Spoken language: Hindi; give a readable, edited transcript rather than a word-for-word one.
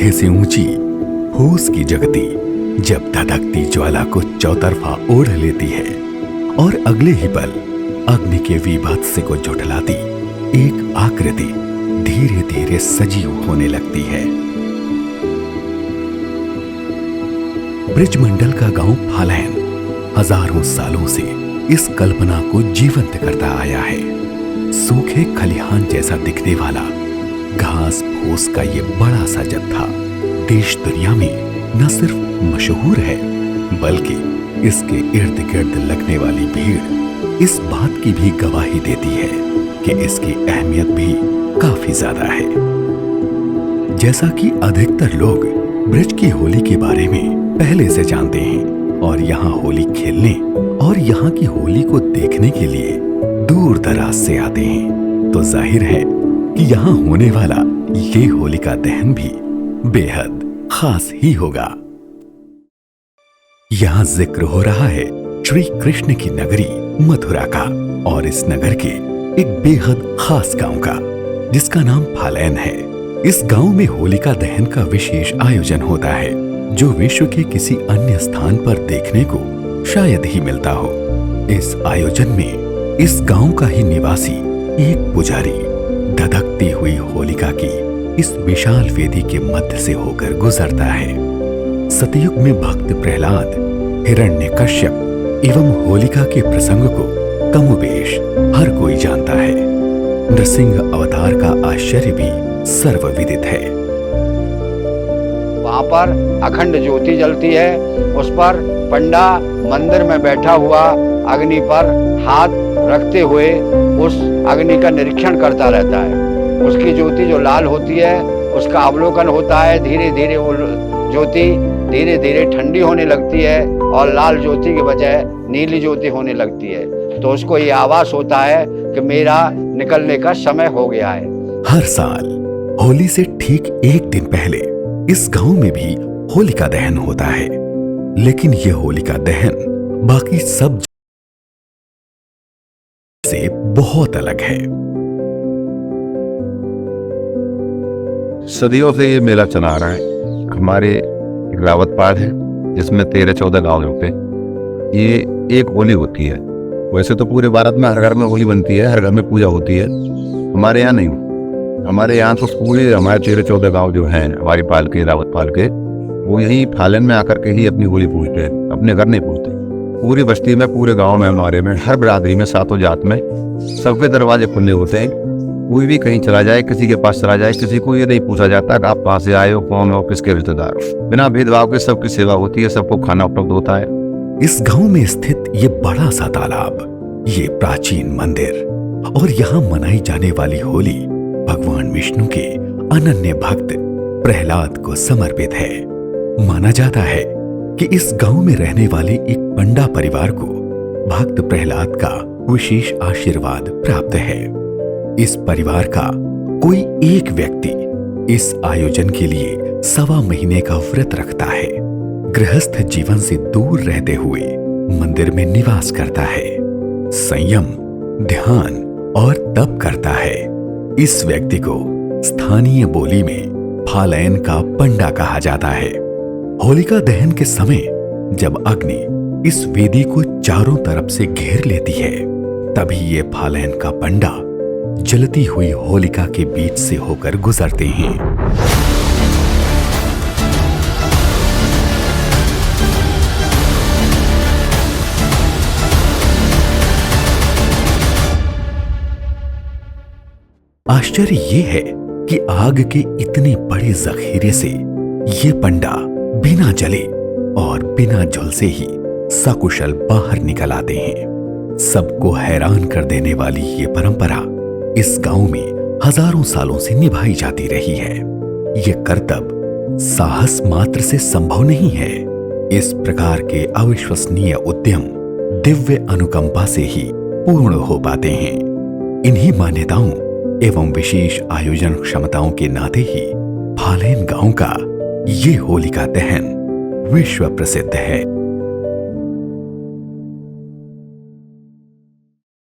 कंधे से ऊंची फूस की जगती जब धधकती ज्वाला को चौतरफा ओढ़ लेती है और अगले ही पल अग्नि के वीभत्स को झुठलाती एक आकृति धीरे धीरे सजीव होने लगती है। ब्रिजमंडल का गांव फालैन हजारों सालों से इस कल्पना को जीवंत करता आया है। सूखे खलिहान जैसा दिखने वाला घास फूस का ये बड़ा सा जत्था देश दुनिया में न सिर्फ मशहूर है बल्कि इसके इर्द गिर्द लगने वाली भीड़ इस बात की भी गवाही देती है कि इसकी अहमियत भी काफी ज्यादा है। जैसा कि अधिकतर लोग ब्रिज की होली के बारे में पहले से जानते हैं और यहाँ होली खेलने और यहाँ की होली को देखने के लिए दूर दराज से आते हैं, तो जाहिर है कि यहाँ होने वाला ये होलिका दहन भी बेहद खास ही होगा। यहाँ जिक्र हो रहा है श्री कृष्ण की नगरी मथुरा का और इस नगर के एक बेहद खास गांव का जिसका नाम फालैन है। इस गांव में होलिका दहन का विशेष आयोजन होता है जो विश्व के किसी अन्य स्थान पर देखने को शायद ही मिलता हो। इस आयोजन में इस गांव का ही निवासी एक पुजारी धधकती हुई होलिका की इस विशाल वेदी के मध्य से होकर गुजरता है। सतयुग में भक्त प्रहलाद, हिरण्यकश्यप एवं होलिका के प्रसंग को कमोबेश हर कोई जानता है। नृसिंह अवतार का आश्चर्य भी सर्वविदित है। वहाँ पर अखंड ज्योति जलती है, उस पर पंडा मंदिर में बैठा हुआ अग्नि पर हाथ रखते हुए उस अग्नि का निरीक्षण करता रहता है। उसकी ज्योति जो लाल होती है उसका अवलोकन होता है। धीरे धीरे वो ज्योति धीरे धीरे ठंडी होने लगती है और लाल ज्योति के बजाय नीली ज्योति होने लगती है। तो उसको ये आभास होता है कि मेरा निकलने का समय हो गया है। हर साल होली से ठीक एक दिन पहले इस गांव में भी होलिका दहन होता है, लेकिन ये होलिका दहन बाकी सब से बहुत अलग है। सदियों से ये मेला चला आ रहा है। हमारे एक रावतपाल है जिसमें 13-14 गांव होते हैं। ये एक होली होती है। वैसे तो पूरे भारत में हर घर में होली बनती है, हर घर में पूजा होती है। हमारे यहाँ नहीं। हमारे यहाँ तो पूरे हमारे 13-14 गांव जो हैं हमारी पाल के रावतपाल के, वो यहीं फालन में आकर के ही अपनी होली पूजते हैं, अपने घर नहीं पूजते। पूरी बस्ती में, पूरे गाँव में, हमारे में, हर बिरादरी में, सातों जात में सबके दरवाजे खुले होते हैं। कोई भी कहीं चला जाए, किसी के पास चला जाए, किसी को ये नहीं पूछा जाता कि आप कहाँ से आए हो, कौन हो, किसके रिश्तेदार हो। बिना भेदभाव के सबकी सेवा होती है, सबको खाना उपलब्ध होता है। इस गांव में स्थित ये बड़ा सा तालाब, ये प्राचीन मंदिर और यहाँ मनाई जाने वाली होली भगवान विष्णु के अनन्य भक्त प्रहलाद को समर्पित है। माना जाता है कि इस गांव में रहने वाले एक पंडा परिवार को भक्त प्रहलाद का विशेष आशीर्वाद प्राप्त है। इस परिवार का कोई एक व्यक्ति इस आयोजन के लिए 1.25 महीने का व्रत रखता है। गृहस्थ जीवन से दूर रहते हुए मंदिर में निवास करता है, संयम, ध्यान और तप करता है। इस व्यक्ति को स्थानीय बोली में फालैन का पंडा कहा जाता है। होलिका दहन के समय जब अग्नि इस वेदी को चारों तरफ से घेर लेती है, तभी ये फालैन का पंडा जलती हुई होलिका के बीच से होकर गुजरते हैं। आश्चर्य ये है कि आग के इतने बड़े जखीरे से ये पंडा बिना जले और बिना झुलसे ही सकुशल बाहर निकल आते हैं। सबको हैरान कर देने वाली ये परंपरा इस गांव में हजारों सालों से निभाई जाती रही है। ये कर्तव्य साहस मात्र से संभव नहीं है। इस प्रकार के अविश्वसनीय उद्यम दिव्य अनुकंपा से ही पूर्ण हो पाते हैं। इन्हीं मान्यताओं एवं विशेष आयोजन क्षमताओं के नाते ही फालैन गांव का ये होलिका दहन विश्व प्रसिद्ध है।